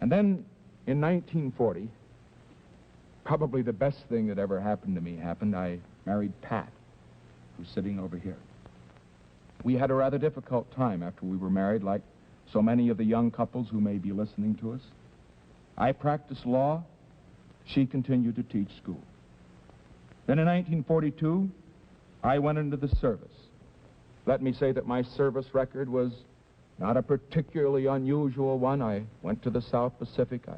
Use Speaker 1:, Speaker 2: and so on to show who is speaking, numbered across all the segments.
Speaker 1: And then in 1940, probably the best thing that ever happened to me happened. I married Pat, who's sitting over here. We had a rather difficult time after we were married, like so many of the young couples who may be listening to us. I practiced law. She continued to teach school. Then in 1942, I went into the service. Let me say that my service record was not a particularly unusual one. I went to the South Pacific. I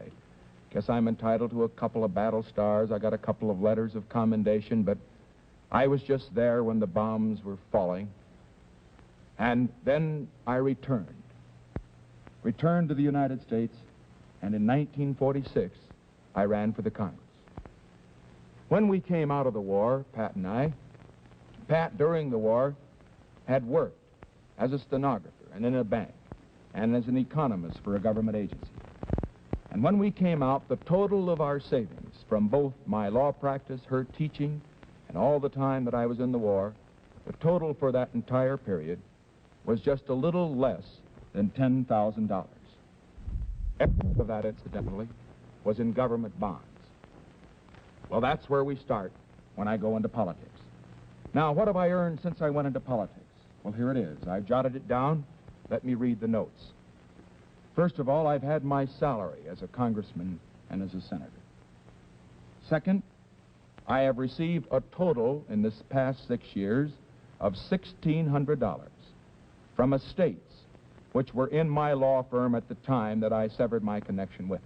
Speaker 1: guess I'm entitled to a couple of battle stars. I got a couple of letters of commendation, but I was just there when the bombs were falling. And then I returned to the United States, and in 1946, I ran for the Congress. When we came out of the war, Pat and I, Pat, during the war, had worked as a stenographer and in a bank and as an economist for a government agency. And when we came out, the total of our savings from both my law practice, her teaching, and all the time that I was in the war, the total for that entire period was just a little less than $10,000. Every of that, incidentally, was in government bonds. Well, that's where we start when I go into politics. Now, what have I earned since I went into politics? Well, here it is. I've jotted it down. Let me read the notes. First of all, I've had my salary as a congressman and as a senator. Second, I have received a total in this past 6 years of $1,600 from estates which were in my law firm at the time that I severed my connection with it.